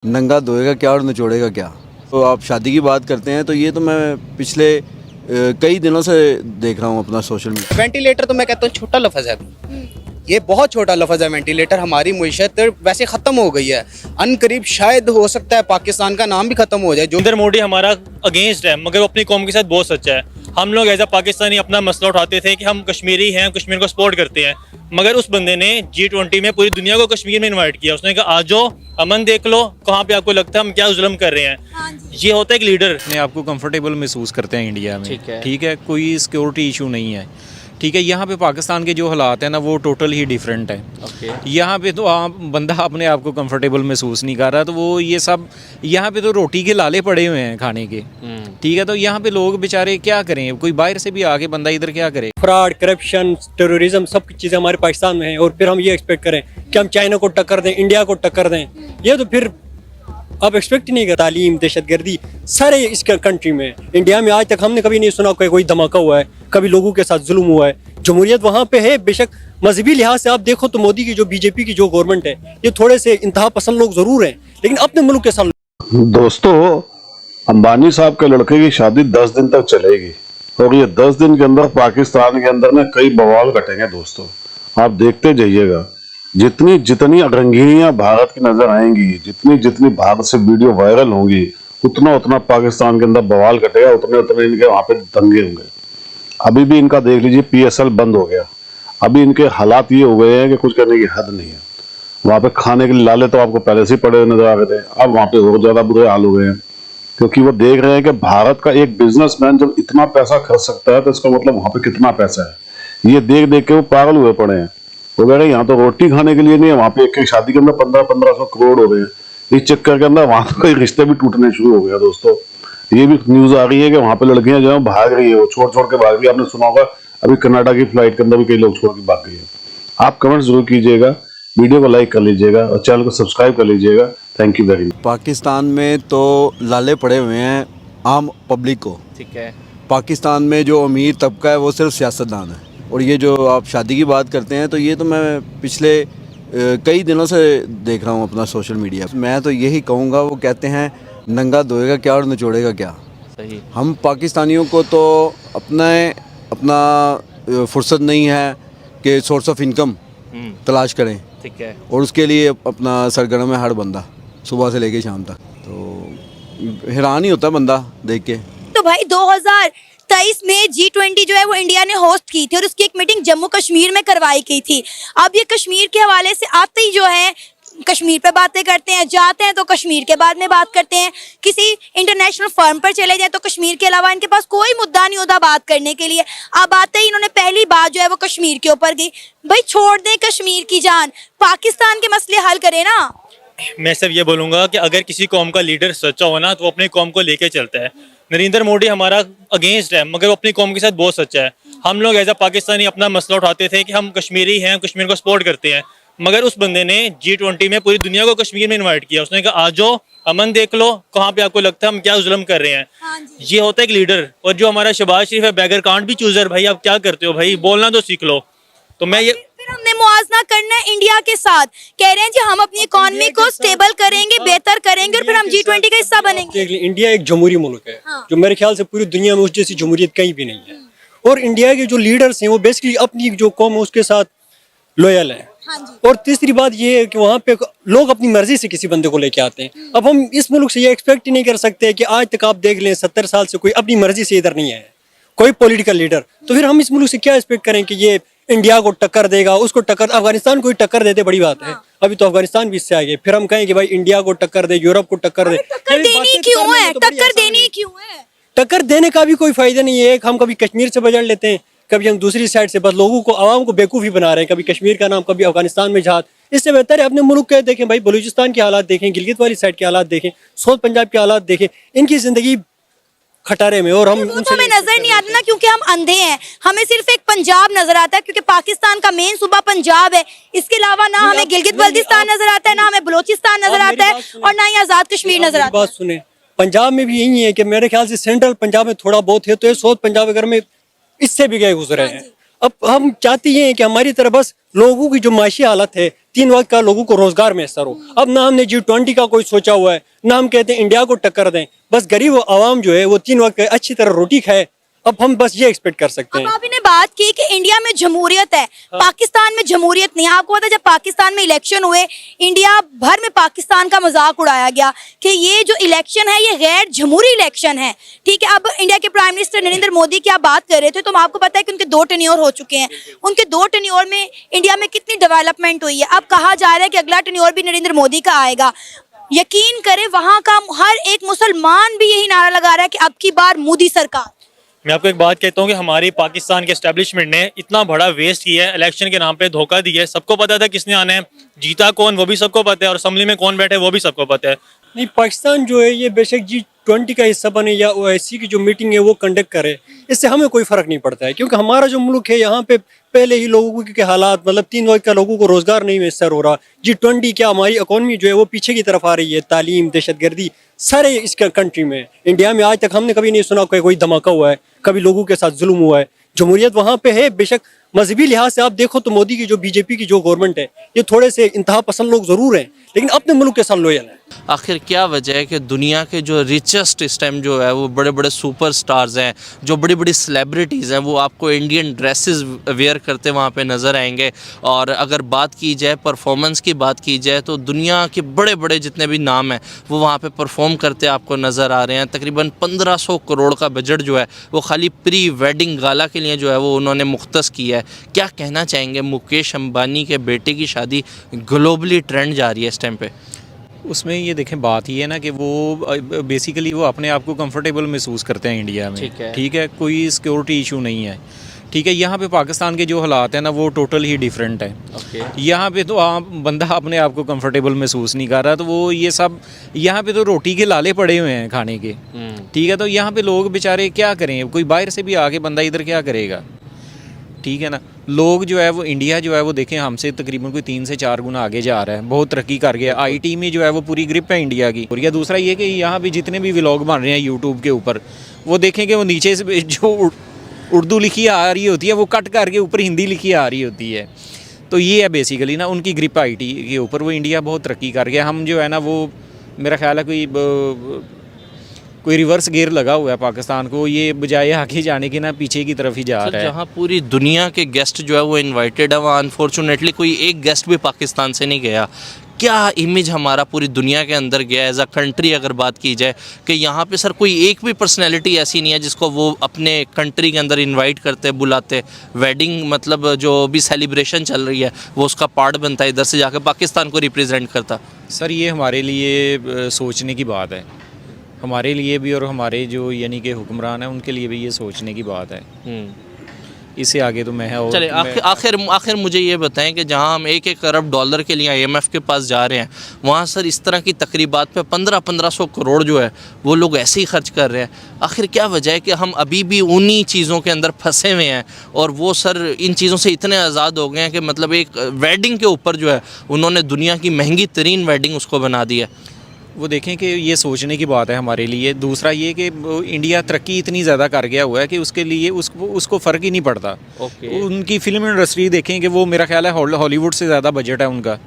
नंगा धोएगा क्या और निचोड़ेगा क्या। तो आप शादी की बात करते हैं तो ये तो मैं पिछले कई दिनों से देख रहा हूँ अपना सोशल मीडिया। वेंटिलेटर तो मैं कहता हूँ छोटा लफ्ज़ है, ये बहुत छोटा लफ्ज़ है वेंटिलेटर। हमारी मुईशत वैसे ख़त्म हो गई है, अनकरीब शायद हो सकता है पाकिस्तान का नाम भी ख़त्म हो जाए। जो नरेंद्र मोदी हमारा अगेंस्ट है, मगर वो अपनी कौम के साथ बहुत सच्चा है। हम लोग एज अ पाकिस्तानी अपना मसला उठाते थे कि हम कश्मीरी हैं, कश्मीर को सपोर्ट करते हैं, मगर उस बंदे ने G20 में पूरी दुनिया को कश्मीर में इनवाइट किया। उसने कहा आ जाओ, अमन देख लो, कहाँ पे आपको लगता है हम क्या जुल्म कर रहे हैं। ये होता है एक लीडर। अपने आप को कंफर्टेबल महसूस करते हैं इंडिया में। ठीक है। कोई सिक्योरिटी इशू नहीं है। ठीक है, यहाँ पे पाकिस्तान के जो हालात हैं ना वो टोटल ही डिफरेंट है। यहाँ पे तो आप बंदा अपने आप को कंफर्टेबल महसूस नहीं कर रहा, तो वो ये सब यहाँ पे तो रोटी के लाले पड़े हुए हैं खाने के। ठीक है, तो यहाँ पे लोग बेचारे क्या करें, कोई बाहर से भी आके बंदा इधर क्या करे। फ्रॉड, करप्शन, टेररिज्म, सब कुछ चीज़ें हमारे पाकिस्तान में हैं और फिर हम ये एक्सपेक्ट करें कि हम चाइना को टक्कर दें, इंडिया को टक्कर दें, ये तो फिर आप एक्सपेक्ट ही नहीं कर। तालीम, दहशतगर्दी सारे इस कंट्री में। इंडिया में आज तक हमने कभी नहीं सुना कोई धमाका हुआ है, कभी लोगों के साथ जुल्म हुआ है। जमहूरियत वहाँ पे है, बेशक मजहबी लिहाज से आप देखो तो मोदी की जो बीजेपी की जो गवर्नमेंट है, ये थोड़े से इंतहा पसंद लोग जरूर हैं, लेकिन अपने मुल्क के साथ। दोस्तों, अंबानी साहब के लड़के की शादी 10 दिन तक चलेगी और ये 10 दिन के अंदर पाकिस्तान के अंदर में कई बवाल घटेंगे। दोस्तों, आप देखते जाइएगा, जितनी जितनी रंगीनियां भारत की नजर आएंगी, जितनी जितनी भारत से वीडियो वायरल होंगी, उतना उतना पाकिस्तान के अंदर बवाल घटेगा, उतने उतने इनके वहां पे दंगे होंगे। अभी भी इनका देख लीजिए, PSL बंद हो गया। अभी इनके हालात ये हो गए हैं कि कुछ करने की हद नहीं है। वहां पे खाने के लिए लाले तो आपको पहले से ही पड़े नजर आ रहे थे, अब वहां पे और ज्यादा बुरे हाल हो गए हैं, क्योंकि वो देख रहे हैं कि भारत का एक बिजनेसमैन जब इतना पैसा खर्च सकता है तो इसका मतलब वहां पे कितना पैसा है। ये देख देख के वो पागल हुए पड़े हैं। वो कह रहे हैं यहाँ तो रोटी खाने के लिए नहीं है, वहां पे एक शादी के अंदर 1500 करोड़ हो रहे हैं। इस चक्कर के अंदर वहां तो कई रिश्ते भी टूटने शुरू हो गए। दोस्तों, ये भी न्यूज आ रही है कि वहां पे लड़कियां जो है भाग रही है, वो छोड़ छोड़ के भाग रही है। आपने सुना होगा अभी कनाडा की फ्लाइट के अंदर भी कई लोग छोड़ के भाग गए हैं। आप कमेंट जरूर कीजिएगा, वीडियो को लाइक कर लीजिएगा और चैनल को सब्सक्राइब कर लीजिएगा। Thank you very much. Pakistan में तो लाले पड़े हुए हैं आम पब्लिक को। ठीक है। पाकिस्तान में जो अमीर तबका है वो सिर्फ सियासतदान है। और ये जो आप शादी की बात करते हैं तो ये तो मैं पिछले कई दिनों से देख रहा हूँ अपना सोशल मीडिया। मैं तो यही कहूँगा, वो कहते हैं नंगा धोएगा क्या और निचोड़ेगा क्या। सही। हम पाकिस्तानियों को तो अपना फुर्सत नहीं है कि सोर्स ऑफ इनकम तलाश करें। ठीक है। और उसके लिए अपना सरगर्म है हर बंदा, सुबह से लेके शाम तक। तो हैरान ही होता है बंदा देख के। तो भाई 2023 में G20 जो है वो इंडिया ने होस्ट की थी और उसकी एक मीटिंग जम्मू कश्मीर में करवाई गई थी। अब ये कश्मीर के हवाले से आते ही जो है कश्मीर पे बातें करते हैं, जाते हैं तो कश्मीर के बाद में बात करते हैं। किसी इंटरनेशनल फर्म पर चले जाए तो कश्मीर के अलावा इनके पास कोई मुद्दा नहीं होता बात करने के लिए। अब आते ही इन्होंने पहली बात जो है वो कश्मीर के ऊपर की। भाई छोड़ दें कश्मीर की जान, पाकिस्तान के मसले हल करें ना। मैं सिर्फ ये बोलूँगा कि अगर किसी कौम का लीडर सच्चा हो ना तो वो अपनी कौम को लेके चलता है। नरेंद्र मोदी हमारा अगेंस्ट है, मगर वो अपनी कौम के साथ बहुत सच्चा है। हम लोग एज अ पाकिस्तानी अपना मसला उठाते थे कि हम कश्मीरी हैं, कश्मीर को सपोर्ट करते हैं, मगर उस बंदे ने G20 में पूरी दुनिया को कश्मीर में इनवाइट किया। उसने कहा आ जाओ, अमन देख लो, कहाँ पे आपको लगता है हम क्या जुल्म कर रहे हैं। ये होता है एक लीडर। और जो हमारा शहबाज शरीफ है, बैगर कांट भी चूजर। भाई आप क्या करते हो भाई, बोलना तो सीख लो। तो मैं ये फिर हमने मुआवजा करना है इंडिया के साथ। कह रहे हैं जी हम अपनी इकोनॉमी को स्टेबल करेंगे, बेहतर करेंगे और फिर हम G20 का हिस्सा बनेंगे। इंडिया एक जमहूरी मुल्क है, जो मेरे ख्याल से पूरी दुनिया में उस जैसी जमहूरियत कहीं भी नहीं है। और इंडिया के जो लीडर्स हैं वो बेसिकली अपनी जो कौम है उसके साथ लॉयल है। और तीसरी बात ये है कि वहाँ पे लोग अपनी मर्जी से किसी बंदे को लेके आते हैं। अब हम इस मुल्क से ये एक्सपेक्ट ही नहीं कर सकते कि आज तक आप देख लें 70 साल से कोई अपनी मर्जी से इधर नहीं है, कोई पॉलिटिकल लीडर। तो फिर हम इस मुल्क से क्या एक्सपेक्ट करें कि ये इंडिया को टक्कर देगा, उसको टक्कर, अफगानिस्तान को ही टक्कर देते बड़ी बात है। अभी तो अफगानिस्तान भी इससे आगे, फिर हम कहें कि भाई इंडिया को टक्कर दे, यूरोप को टक्कर दे। टक्कर देनी क्यों है? टक्कर देनी क्यों है? टक्कर देने का भी कोई फायदा नहीं है। हम कभी कश्मीर से बजड़ लेते हैं, कभी हम दूसरी साइड से, बस लोगों को, आवाम को बेवकूफ़ी बना रहे हैं। कभी कश्मीर का नाम, कभी अफगानिस्तान में जहाद। इससे बेहतर है अपने मुल्क के देखें भाई, बलूचिस्तान के हालात देखें, गिलगित वाली साइड के हालात देखें, साउथ पंजाब के हालात देखें। इनकी जिंदगी खटारे में। और हम तो हमें नजर नहीं आता ना, क्योंकि हम अंधे हैं। हमें सिर्फ एक पंजाब नजर आता है, क्योंकि पाकिस्तान का मेन सूबा पंजाब है। इसके अलावा ना हमें गिलगित बल्तिस्तान नजर आता है, ना हमें बलूचिस्तान नजर आता है, और ना ही आजाद कश्मीर नजर आता है। बात सुने, पंजाब में भी यही है कि मेरे ख्याल से सेंट्रल पंजाब में थोड़ा बहुत है, तो ये साउथ पंजाब अगर में इससे भी गए गुजरे हैं। अब हम चाहते हैं कि हमारी तरह बस लोगों की जो माशी हालत है 3 वक्त का लोगों को रोजगार मैसर हो। अब ना हमने G20 का कोई सोचा हुआ है, ना हम कहते हैं इंडिया को टक्कर दें, बस गरीब आवाम जो है वो 3 वक्त अच्छी तरह रोटी खाए। अब हम बस ये एक्सपेक्ट कर सकते अब हैं। आपने बात की कि इंडिया में जमहूरियत है, पाकिस्तान में जमहूरियत नहीं है। आपको पता है जब पाकिस्तान में इलेक्शन हुए, इंडिया भर में पाकिस्तान का मजाक उड़ाया गया कि ये जो इलेक्शन है ये गैर जमहूरी इलेक्शन है। ठीक है, अब इंडिया के प्राइम मिनिस्टर नरेंद्र मोदी की आप बात कर रहे थे, तो आपको पता है कि उनके 2 टेन्योर हो चुके हैं। उनके 2 टेन्योर में इंडिया में कितनी डेवलपमेंट हुई है। अब कहा जा रहा है कि अगला टेन्योर भी नरेंद्र मोदी का आएगा। यकीन करें वहां का हर एक मुसलमान भी यही नारा लगा रहा है कि अब की बार मोदी सरकार। मैं आपको एक बात कहता हूँ कि हमारी पाकिस्तान के एस्टेब्लिशमेंट ने इतना बड़ा वेस्ट किया है, इलेक्शन के नाम पे धोखा दिया है। सबको पता था किसने आना है, जीता कौन वो भी सबको पता है, और असेंबली में कौन बैठे वो भी सबको पता है। नहीं, पाकिस्तान जो है ये बेशक G20 का हिस्सा बने या OIC की जो मीटिंग है वो कंडक्ट करे, इससे हमें कोई फर्क नहीं पड़ता है, क्योंकि हमारा जो मुल्क है यहाँ पे पहले ही लोगों के हालात, मतलब 3 वक्त का लोगों को रोजगार नहीं मैसर हो रहा। G20 क्या हमारी इकोनॉमी जो है वो पीछे की तरफ आ रही है, तालीम, दहशतगर्दी, सारे इसका कंट्री में। इंडिया में आज तक हमने कभी नहीं सुना कोई धमाका हुआ है, कभी लोगों के साथ जुल्म हुआ है। जमहूरियत वहाँ पे है। बेशक मजहबी लिहाज से आप देखो तो मोदी की जो बीजेपी की जो गवर्नमेंट है ये थोड़े से इंतहा पसंद लोग जरूर हैं, लेकिन अपने मुल्क के साथ लॉयल है। आखिर क्या वजह है कि दुनिया के जो रिचेस्ट इस टाइम जो है वो बड़े बड़े सुपर स्टार्स हैं, जो बड़ी बड़ी सेलिब्रिटीज़ हैं, वो आपको इंडियन ड्रेसेस वेयर करते वहाँ पे नज़र आएंगे। और अगर बात की जाए परफॉर्मेंस की बात की जाए तो दुनिया के बड़े बड़े जितने भी नाम हैं वो वहाँ पे परफॉर्म करते आपको नज़र आ रहे हैं। तकरीबन 1500 करोड़ का बजट जो है वो खाली प्री वेडिंग गाला के लिए जो है वो उन्होंने मुख्तस किया है। क्या कहना चाहेंगे, मुकेश अंबानी के बेटे की शादी ग्लोबली ट्रेंड जा रही है इस टाइम पे। उसमें ये देखें, बात ये है ना कि वो बेसिकली वो अपने आप को कंफर्टेबल महसूस करते हैं इंडिया में। ठीक है, कोई सिक्योरिटी इशू नहीं है। ठीक है, यहाँ पे पाकिस्तान के जो हालात हैं ना वो टोटल ही डिफरेंट है। यहाँ पे तो बंदा अपने आप को कंफर्टेबल महसूस नहीं कर रहा, तो वो ये सब यहाँ पे तो रोटी के लाले पड़े हुए हैं खाने के। ठीक है, तो यहाँ पे लोग बेचारे क्या करें, कोई बाहर से भी आके बंदा इधर क्या करेगा। ठीक है ना, लोग जो है वो इंडिया जो है वो देखें हमसे तकरीबन कोई 3 से 4 गुना आगे जा रहा है, बहुत तरक्की कर गया। आईटी में जो है वो पूरी ग्रिप है इंडिया की। और या दूसरा ये कि यहाँ पे जितने भी व्लॉग बन रहे हैं यूट्यूब के ऊपर, वो देखें कि वो नीचे से जो उर्दू लिखी आ रही होती है वो कट करके ऊपर हिंदी लिखी आ रही होती है। तो ये है बेसिकली ना उनकी ग्रिप आईटी के ऊपर। वो इंडिया बहुत तरक्की कर गया। हम जो है ना वो मेरा ख्याल है कोई रिवर्स गियर लगा हुआ है पाकिस्तान को, ये बजाय आगे जाने के ना पीछे की तरफ ही जा रहा है। जहाँ पूरी दुनिया के गेस्ट जो है वो इनवाइटेड है, वहाँ अनफॉर्चुनेटली कोई एक गेस्ट भी पाकिस्तान से नहीं गया। क्या इमेज हमारा पूरी दुनिया के अंदर गया एज अ कंट्री, अगर बात की जाए कि यहाँ पे सर कोई एक भी पर्सनैलिटी ऐसी नहीं है जिसको वो अपने कंट्री के अंदर इनवाइट करते बुलाते। वेडिंग मतलब जो भी सेलिब्रेशन चल रही है वो उसका पार्ट बनता है, इधर से जाकर पाकिस्तान को रिप्रेजेंट करता। सर ये हमारे लिए सोचने की बात है, हमारे लिए भी और हमारे जो यानी कि हुक्मरान हैं उनके लिए भी ये सोचने की बात है। इससे आगे तो मैं है। और चले आखिर मुझे ये बताएं कि जहां हम 1-1 अरब डॉलर के लिए IMF के पास जा रहे हैं, वहाँ सर इस तरह की तकरीबात पे 1500 करोड़ जो है वो लोग ऐसे ही खर्च कर रहे हैं। आखिर क्या वजह है कि हम अभी भी उन्हीं चीज़ों के अंदर फंसे हुए हैं और वो सर इन चीज़ों से इतने आज़ाद हो गए हैं कि मतलब एक वेडिंग के ऊपर जो है उन्होंने दुनिया की महंगी तरीन वेडिंग उसको बना दी है। वो देखें कि ये सोचने की बात है हमारे लिए। दूसरा ये कि इंडिया तरक्की इतनी ज़्यादा कर गया हुआ है कि उसके लिए उसको फ़र्क ही नहीं पड़ता। उनकी फिल्म इंडस्ट्री देखें कि वो मेरा ख्याल है हॉलीवुड से ज़्यादा बजट है उनका।